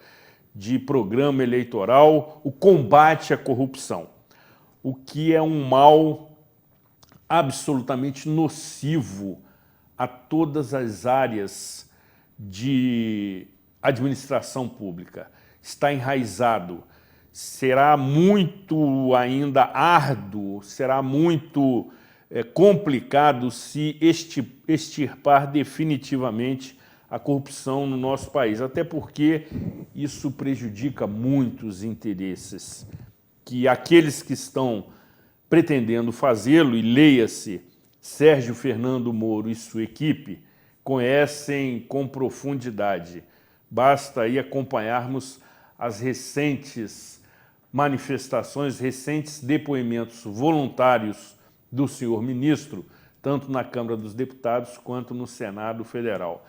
de programa eleitoral o combate à corrupção, o que é um mal absolutamente nocivo a todas as áreas de administração pública. Está enraizado. Será muito ainda árduo, será muito complicado se extirpar definitivamente a corrupção no nosso país, até porque isso prejudica muitos interesses que aqueles que estão pretendendo fazê-lo, e leia-se Sérgio Fernando Moro e sua equipe, conhecem com profundidade. Basta aí acompanharmos as recentes manifestações, recentes depoimentos voluntários do senhor ministro, tanto na Câmara dos Deputados quanto no Senado Federal.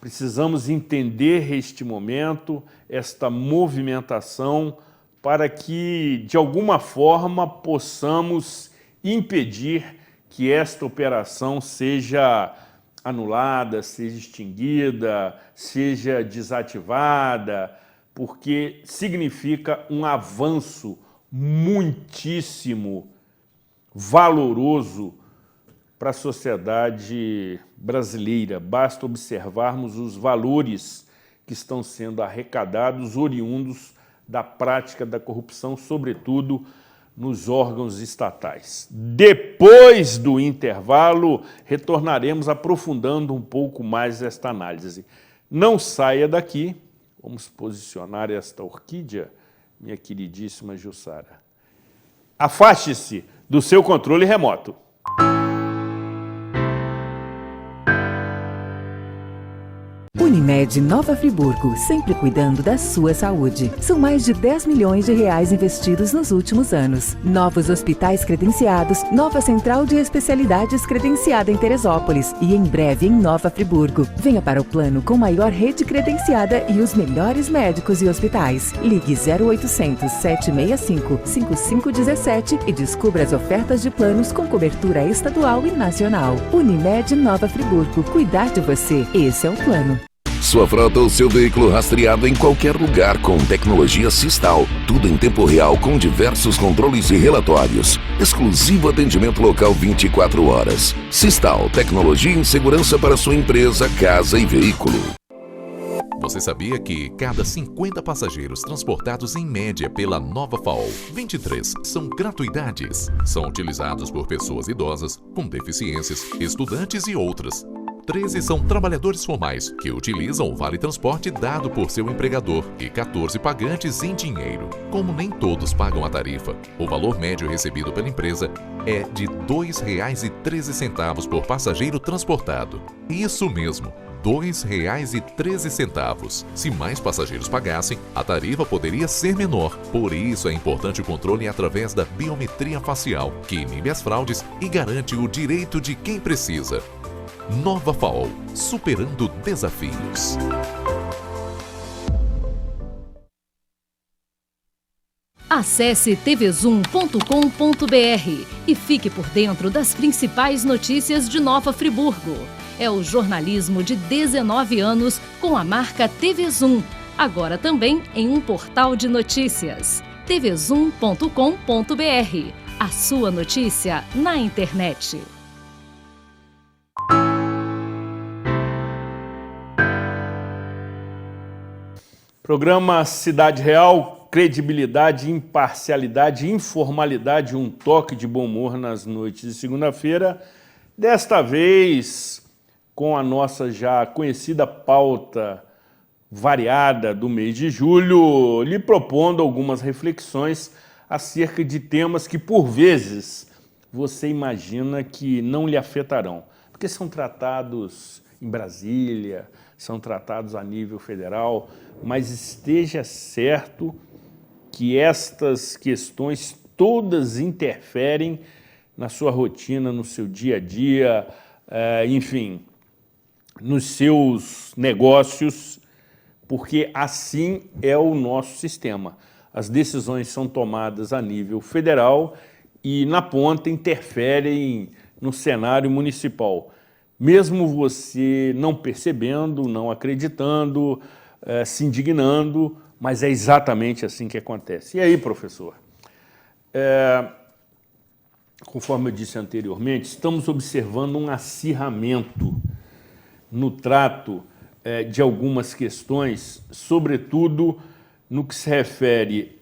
Precisamos entender este momento, esta movimentação, para que, de alguma forma, possamos impedir que esta operação seja anulada, seja extinguida, seja desativada, porque significa um avanço muitíssimo valoroso para a sociedade brasileira. Basta observarmos os valores que estão sendo arrecadados, oriundos da prática da corrupção, sobretudo nos órgãos estatais. Depois do intervalo, retornaremos aprofundando um pouco mais esta análise. Não saia daqui. Vamos posicionar esta orquídea, minha queridíssima Jussara. Afaste-se do seu controle remoto. Unimed Nova Friburgo, sempre cuidando da sua saúde. São mais de 10 milhões de reais investidos nos últimos anos. Novos hospitais credenciados, nova central de especialidades credenciada em Teresópolis e em breve em Nova Friburgo. Venha para o plano com maior rede credenciada e os melhores médicos e hospitais. Ligue 0800 765 5517 e descubra as ofertas de planos com cobertura estadual e nacional. Unimed Nova Friburgo, cuidar de você. Esse é o plano. Sua frota ou seu veículo rastreado em qualquer lugar com tecnologia Sistal. Tudo em tempo real com diversos controles e relatórios. Exclusivo atendimento local 24 horas. Sistal, tecnologia em segurança para sua empresa, casa e veículo. Você sabia que cada 50 passageiros transportados em média pela Nova FAO, 23 são gratuidades. São utilizados por pessoas idosas, com deficiências, estudantes e outras. 13 são trabalhadores formais, que utilizam o Vale Transporte dado por seu empregador, e 14 pagantes em dinheiro. Como nem todos pagam a tarifa, o valor médio recebido pela empresa é de R$ 2,13 por passageiro transportado. Isso mesmo, R$ 2,13. Se mais passageiros pagassem, a tarifa poderia ser menor. Por isso é importante o controle através da biometria facial, que inibe as fraudes e garante o direito de quem precisa. Nova FAO, superando desafios. Acesse tvzoom.com.br e fique por dentro das principais notícias de Nova Friburgo. É o jornalismo de 19 anos com a marca TV Zoom, agora também em um portal de notícias. tvzoom.com.br, a sua notícia na internet. Programa Cidade Real, credibilidade, imparcialidade, informalidade, um toque de bom humor nas noites de segunda-feira. Desta vez, com a nossa já conhecida pauta variada do mês de julho, lhe propondo algumas reflexões acerca de temas que, por vezes, você imagina que não lhe afetarão. porque são tratados em Brasília, são tratados a nível federal, mas esteja certo que estas questões todas interferem na sua rotina, no seu dia a dia, enfim, nos seus negócios, porque assim é o nosso sistema. As decisões são tomadas a nível federal e, na ponta, interferem no cenário municipal. Mesmo você não percebendo, não acreditando, se indignando, mas é exatamente assim que acontece. E aí, professor, conforme eu disse anteriormente, estamos observando um acirramento no trato de algumas questões, sobretudo no que se refere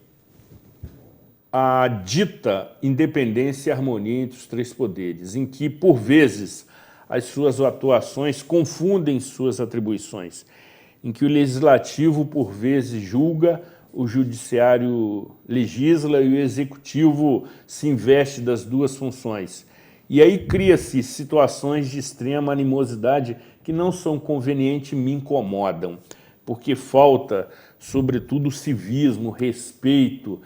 à dita independência e harmonia entre os três poderes, em que, por vezes, as suas atuações confundem suas atribuições, em que o legislativo, por vezes, julga, o judiciário legisla e o executivo se investe das duas funções. E aí cria-se situações de extrema animosidade que não são convenientes e me incomodam, porque falta, sobretudo, civismo, respeito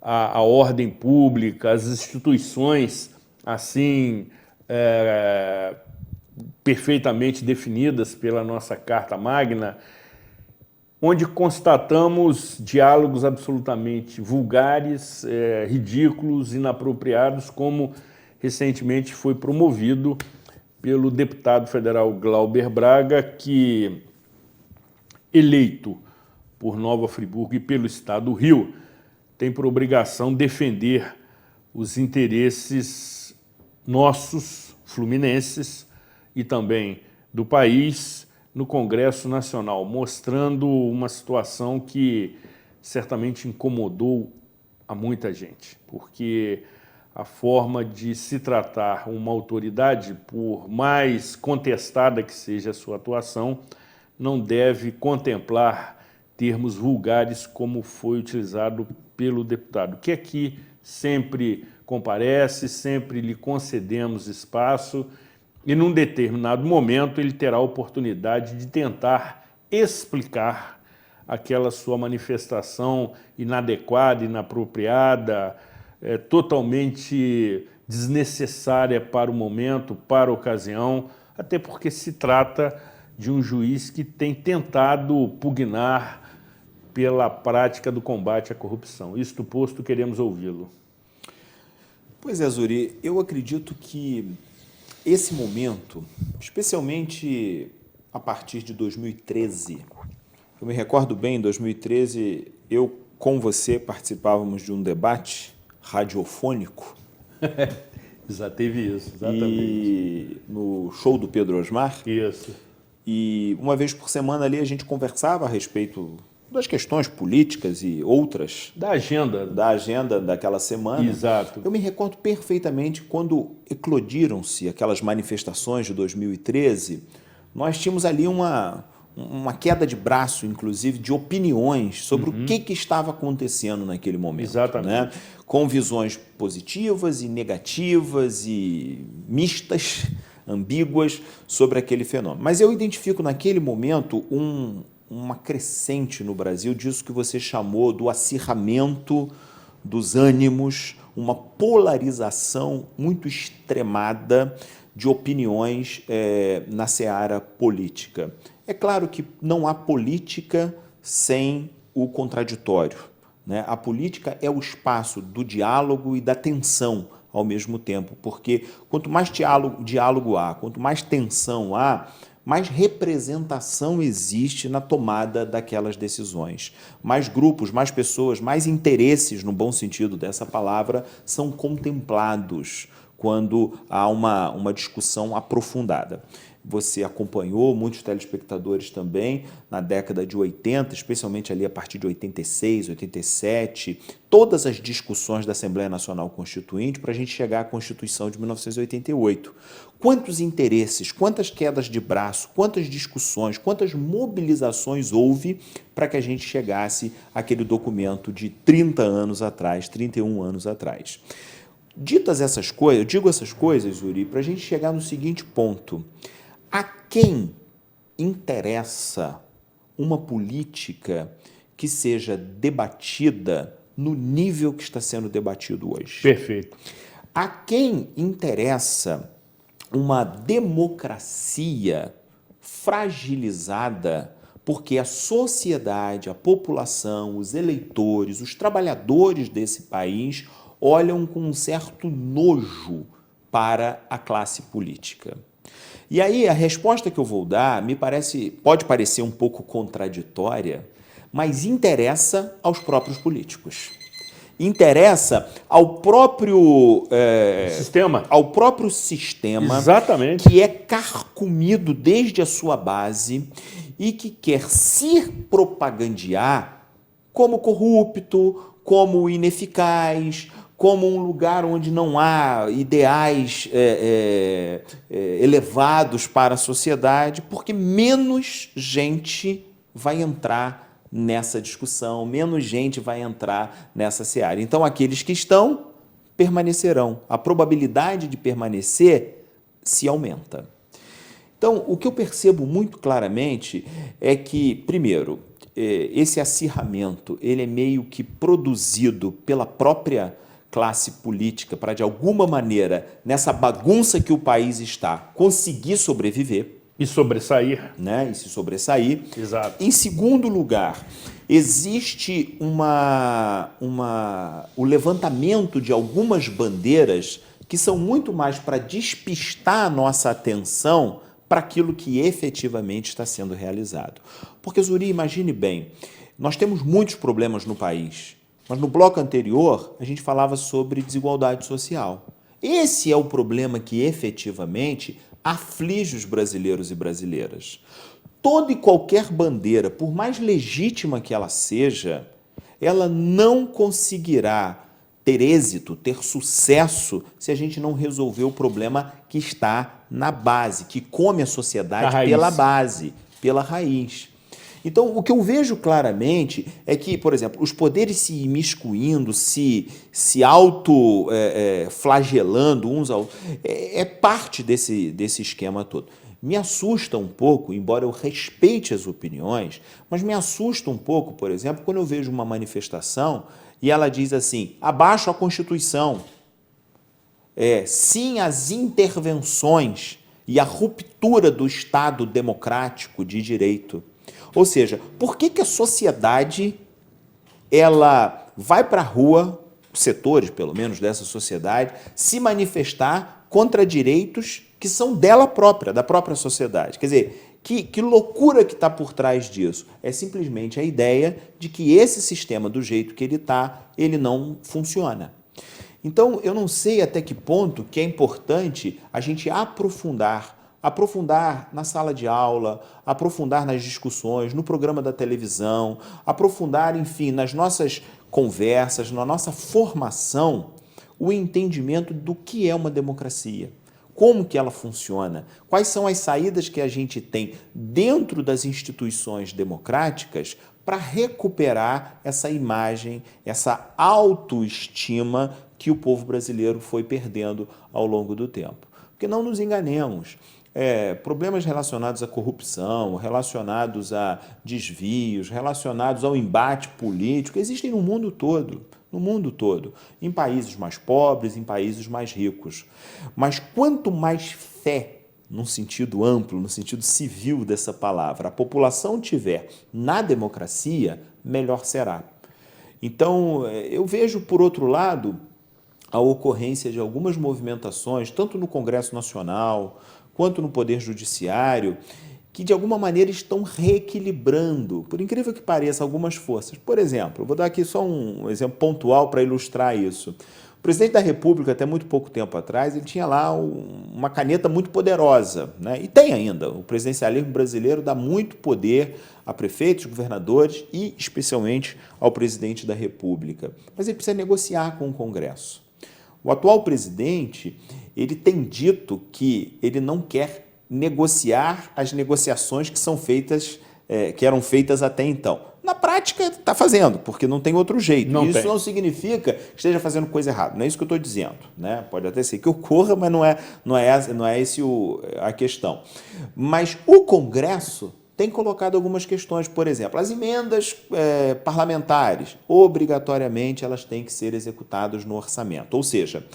à ordem pública, às instituições, assim, perfeitamente definidas pela nossa Carta Magna, onde constatamos diálogos absolutamente vulgares, ridículos, inapropriados, como recentemente foi promovido pelo deputado federal Glauber Braga, que, eleito por Nova Friburgo e pelo Estado do Rio, tem por obrigação defender os interesses nossos, fluminenses, e também do país no Congresso Nacional, mostrando uma situação que certamente incomodou a muita gente, porque a forma de se tratar uma autoridade, por mais contestada que seja a sua atuação, não deve contemplar termos vulgares como foi utilizado pelo deputado, que aqui sempre comparece, sempre lhe concedemos espaço e, num determinado momento, ele terá a oportunidade de tentar explicar aquela sua manifestação inadequada, inapropriada, totalmente desnecessária para o momento, para a ocasião, até porque se trata de um juiz que tem tentado pugnar pela prática do combate à corrupção. Isto posto, queremos ouvi-lo. Pois é, Zuri, eu acredito que esse momento, especialmente a partir de 2013, eu me recordo bem, em 2013, eu com você participávamos de um debate radiofônico. Já teve isso, exatamente. E no show do Pedro Osmar. Isso. E uma vez por semana ali a gente conversava a respeito das questões políticas e outras. Da agenda. Da agenda daquela semana. Exato. Eu me recordo perfeitamente quando eclodiram-se aquelas manifestações de 2013, nós tínhamos ali uma queda de braço, inclusive, de opiniões sobre o que estava acontecendo naquele momento. Exatamente. Né? Com visões positivas e negativas e mistas, ambíguas sobre aquele fenômeno. Mas eu identifico naquele momento uma crescente no Brasil disso que você chamou do acirramento dos ânimos, uma polarização muito extremada de opiniões na seara política. É claro que não há política sem o contraditório, né? A política é o espaço do diálogo e da tensão ao mesmo tempo, porque quanto mais diálogo há, quanto mais tensão há, mais representação existe na tomada daquelas decisões. Mais grupos, mais pessoas, mais interesses, no bom sentido dessa palavra, são contemplados quando há uma discussão aprofundada. Você acompanhou, muitos telespectadores também, na década de 80, especialmente ali a partir de 86, 87, todas as discussões da Assembleia Nacional Constituinte para a gente chegar à Constituição de 1988. Quantos interesses, quantas quedas de braço, quantas discussões, quantas mobilizações houve para que a gente chegasse àquele documento de 30 anos atrás, 31 anos atrás. Ditas essas coisas, eu digo essas coisas, Zuri, para a gente chegar no seguinte ponto. A quem interessa uma política que seja debatida no nível que está sendo debatido hoje? Perfeito. A quem interessa uma democracia fragilizada porque a sociedade, a população, os eleitores, os trabalhadores desse país olham com um certo nojo para a classe política? E aí a resposta que eu vou dar pode parecer um pouco contraditória, mas interessa aos próprios políticos. Interessa ao próprio sistema, exatamente, que é carcomido desde a sua base e que quer se propagandear como corrupto, como ineficaz, como um lugar onde não há ideais elevados para a sociedade, porque menos gente vai entrar nessa discussão, menos gente vai entrar nessa seara. Então, aqueles que estão permanecerão. A probabilidade de permanecer se aumenta. Então, o que eu percebo muito claramente é que, primeiro, esse acirramento ele é meio que produzido pela própria classe política para, de alguma maneira, nessa bagunça que o país está, conseguir sobreviver. E sobressair. Né? E se sobressair. Exato. Em segundo lugar, existe o levantamento de algumas bandeiras que são muito mais para despistar a nossa atenção para aquilo que efetivamente está sendo realizado. Porque, Zuri, imagine bem, nós temos muitos problemas no país, mas no bloco anterior a gente falava sobre desigualdade social. Esse é o problema que efetivamente aflige os brasileiros e brasileiras. Toda e qualquer bandeira, por mais legítima que ela seja, ela não conseguirá ter êxito, ter sucesso, se a gente não resolver o problema que está na base, que come a sociedade pela base, pela raiz. Então, o que eu vejo claramente é que, por exemplo, os poderes se imiscuindo, se auto-flagelando uns aos outros, é parte desse esquema todo. Me assusta um pouco, embora eu respeite as opiniões, mas me assusta um pouco, por exemplo, quando eu vejo uma manifestação e ela diz assim, abaixo a Constituição, sim às intervenções e à ruptura do Estado democrático de direito. Ou seja, por que a sociedade ela vai para a rua, setores pelo menos dessa sociedade, se manifestar contra direitos que são dela própria, da própria sociedade? Quer dizer, que loucura que está por trás disso? É simplesmente a ideia de que esse sistema, do jeito que ele está, ele não funciona. Então, eu não sei até que ponto que é importante a gente aprofundar na sala de aula, aprofundar nas discussões, no programa da televisão, aprofundar, enfim, nas nossas conversas, na nossa formação, o entendimento do que é uma democracia, como que ela funciona, quais são as saídas que a gente tem dentro das instituições democráticas para recuperar essa imagem, essa autoestima que o povo brasileiro foi perdendo ao longo do tempo. Porque não nos enganemos, problemas relacionados à corrupção, relacionados a desvios, relacionados ao embate político, existem no mundo todo, em países mais pobres, em países mais ricos. Mas quanto mais fé, num sentido amplo, no sentido civil dessa palavra, a população tiver na democracia, melhor será. Então, eu vejo, por outro lado, a ocorrência de algumas movimentações, tanto no Congresso Nacional, quanto no Poder Judiciário, que de alguma maneira estão reequilibrando, por incrível que pareça, algumas forças. Por exemplo, eu vou dar aqui só um exemplo pontual para ilustrar isso. O presidente da República, até muito pouco tempo atrás, ele tinha lá uma caneta muito poderosa, né? E tem ainda. O presidencialismo brasileiro dá muito poder a prefeitos, governadores e, especialmente, ao presidente da República. Mas ele precisa negociar com o Congresso. O atual presidente, ele tem dito que ele não quer negociar as negociações que são feitas que eram feitas até então. Na prática, está fazendo, porque não tem outro jeito. Isso não significa que esteja fazendo coisa errada. Não é isso que eu estou dizendo, né? Pode até ser que ocorra, mas não é esse a questão. Mas o Congresso tem colocado algumas questões. Por exemplo, as emendas parlamentares, obrigatoriamente, elas têm que ser executadas no orçamento. Ou seja,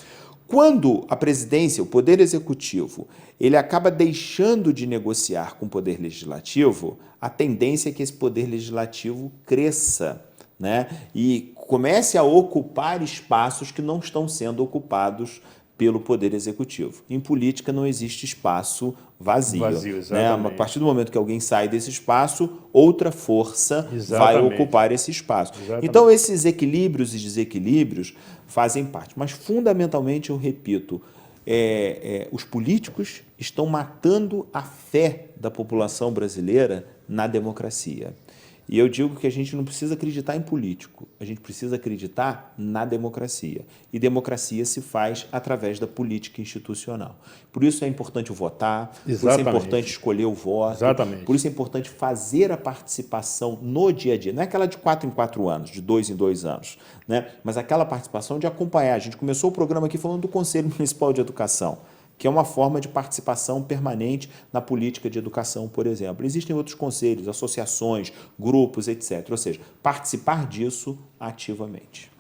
quando a presidência, o Poder Executivo, ele acaba deixando de negociar com o Poder Legislativo, a tendência é que esse Poder Legislativo cresça, né? E comece a ocupar espaços que não estão sendo ocupados pelo Poder Executivo. Em política não existe espaço vazio, né? A partir do momento que alguém sai desse espaço, outra força vai ocupar esse espaço. Então, esses equilíbrios e desequilíbrios fazem parte. Mas, fundamentalmente, eu repito, os políticos estão matando a fé da população brasileira na democracia. E eu digo que a gente não precisa acreditar em político, a gente precisa acreditar na democracia. E democracia se faz através da política institucional. Por isso é importante votar, por isso é importante escolher o voto, por isso é importante fazer a participação no dia a dia. Não é aquela de 4 em 4 anos, de 2 em 2 anos, né? Mas aquela participação de acompanhar. A gente começou o programa aqui falando do Conselho Municipal de Educação, que é uma forma de participação permanente na política de educação, por exemplo. Existem outros conselhos, associações, grupos, etc. Ou seja, participar disso ativamente.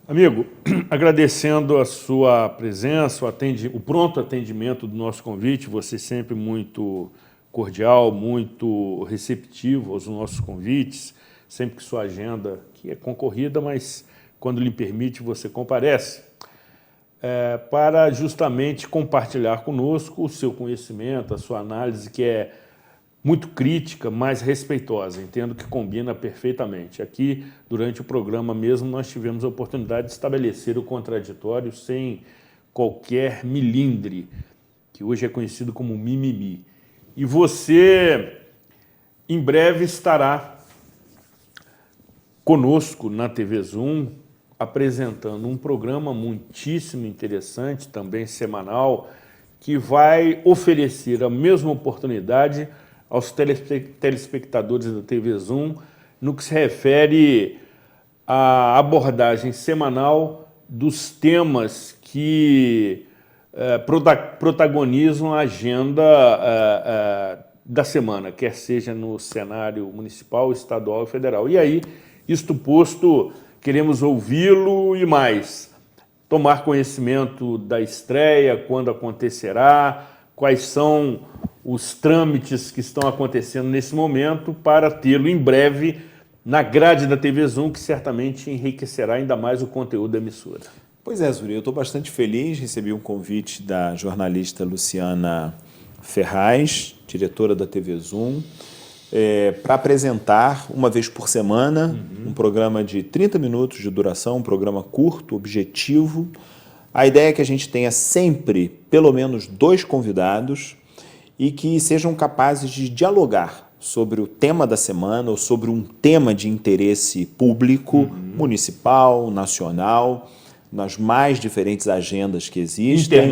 Amigo, agradecendo a sua presença, o pronto atendimento do nosso convite, você sempre muito cordial, muito receptivo aos nossos convites, sempre que sua agenda, que é concorrida, mas quando lhe permite, você comparece. Para justamente compartilhar conosco o seu conhecimento, a sua análise, que é muito crítica, mas respeitosa. Entendo que combina perfeitamente. Aqui, durante o programa mesmo, nós tivemos a oportunidade de estabelecer o contraditório sem qualquer milindre, que hoje é conhecido como mimimi. E você, em breve, estará conosco na TV Zoom, apresentando um programa muitíssimo interessante, também semanal, que vai oferecer a mesma oportunidade aos telespectadores da TV Zoom no que se refere à abordagem semanal dos temas que protagonizam a agenda da semana, quer seja no cenário municipal, estadual e federal. E aí, isto posto, queremos ouvi-lo e mais, tomar conhecimento da estreia, quando acontecerá, quais são os trâmites que estão acontecendo nesse momento para tê-lo em breve na grade da TV Zoom, que certamente enriquecerá ainda mais o conteúdo da emissora. Pois é, Zuri, eu estou bastante feliz, recebi um convite da jornalista Luciana Ferraz, diretora da TV Zoom, para apresentar uma vez por semana um programa de 30 minutos de duração, um programa curto, objetivo. A ideia é que a gente tenha sempre pelo menos 2 convidados e que sejam capazes de dialogar sobre o tema da semana ou sobre um tema de interesse público, municipal, nacional, nas mais diferentes agendas que existem.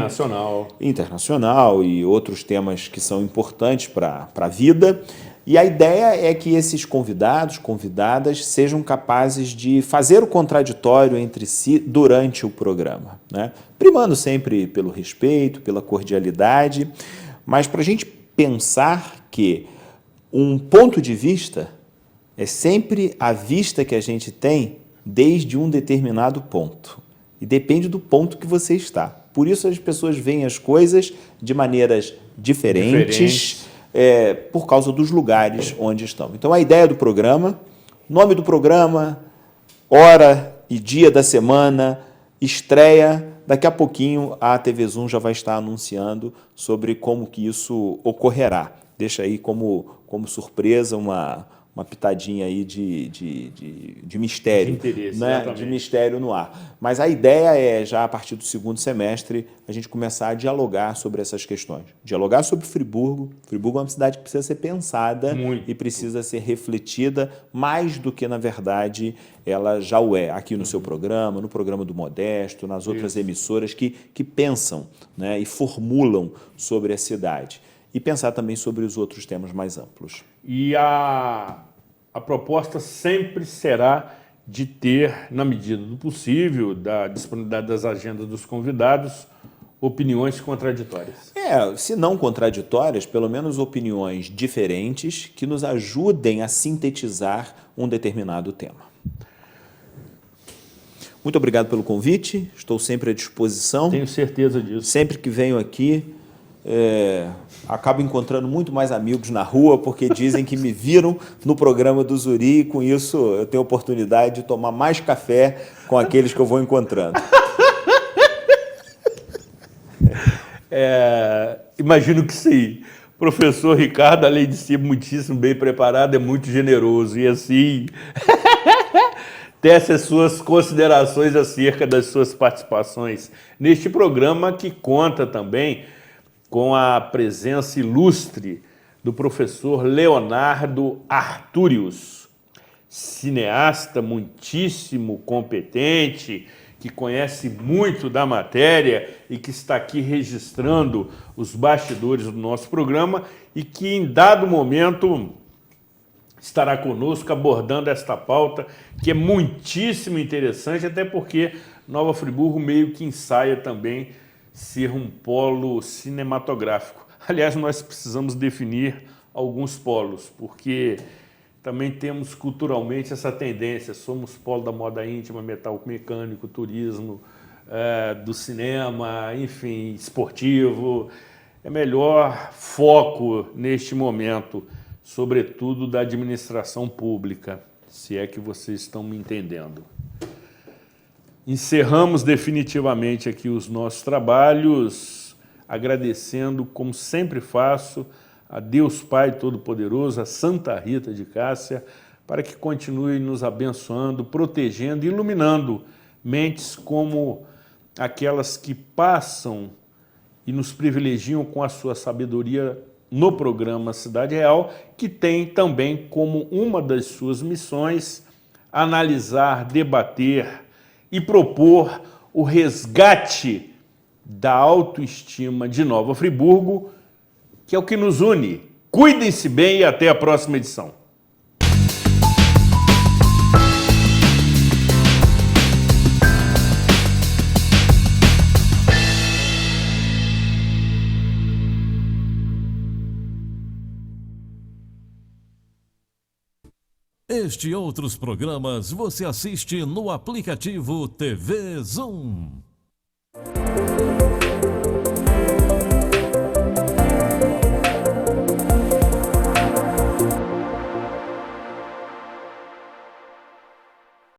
Internacional e outros temas que são importantes para a vida. E a ideia é que esses convidados, convidadas, sejam capazes de fazer o contraditório entre si durante o programa, né? Primando sempre pelo respeito, pela cordialidade, mas para a gente pensar que um ponto de vista é sempre a vista que a gente tem desde um determinado ponto. E depende do ponto que você está. Por isso as pessoas veem as coisas de maneiras diferentes. Por causa dos lugares onde estão. Então, a ideia do programa, nome do programa, hora e dia da semana, estreia, daqui a pouquinho a TV Zoom já vai estar anunciando sobre como que isso ocorrerá. Deixa aí como surpresa uma pitadinha aí de mistério, de interesse, né? De mistério no ar. Mas a ideia é, já a partir do segundo semestre, a gente começar a dialogar sobre essas questões. Dialogar sobre Friburgo. Friburgo é uma cidade que precisa ser pensada e precisa ser refletida mais do que, na verdade, ela já o é. Aqui no seu programa, no programa do Modesto, nas outras emissoras que pensam, né, e formulam sobre a cidade. e pensar também sobre os outros temas mais amplos. E a proposta sempre será de ter, na medida do possível, da disponibilidade das agendas dos convidados, opiniões contraditórias. Se não contraditórias, pelo menos opiniões diferentes que nos ajudem a sintetizar um determinado tema. Muito obrigado pelo convite, estou sempre à disposição. Tenho certeza disso. Sempre que venho aqui, acabo encontrando muito mais amigos na rua, porque dizem que me viram no programa do Zuri, e com isso eu tenho a oportunidade de tomar mais café com aqueles que eu vou encontrando. Imagino que sim. Professor Ricardo, além de ser muitíssimo bem preparado, é muito generoso e assim tece as suas considerações acerca das suas participações neste programa, que conta também com a presença ilustre do professor Leonardo Artúrios, cineasta muitíssimo competente, que conhece muito da matéria e que está aqui registrando os bastidores do nosso programa e que, em dado momento, estará conosco abordando esta pauta, que é muitíssimo interessante, até porque Nova Friburgo meio que ensaia também ser um polo cinematográfico. Aliás, nós precisamos definir alguns polos, porque também temos culturalmente essa tendência, somos polo da moda íntima, metal mecânico, turismo, do cinema, enfim, esportivo. É melhor foco neste momento, sobretudo da administração pública, se é que vocês estão me entendendo. Encerramos definitivamente aqui os nossos trabalhos, agradecendo, como sempre faço, a Deus Pai Todo-Poderoso, a Santa Rita de Cássia, para que continue nos abençoando, protegendo e iluminando mentes como aquelas que passam e nos privilegiam com a sua sabedoria no programa Cidade Real, que tem também como uma das suas missões analisar, debater e propor o resgate da autoestima de Nova Friburgo, que é o que nos une. Cuidem-se bem e até a próxima edição. Este e outros programas você assiste no aplicativo TV Zoom.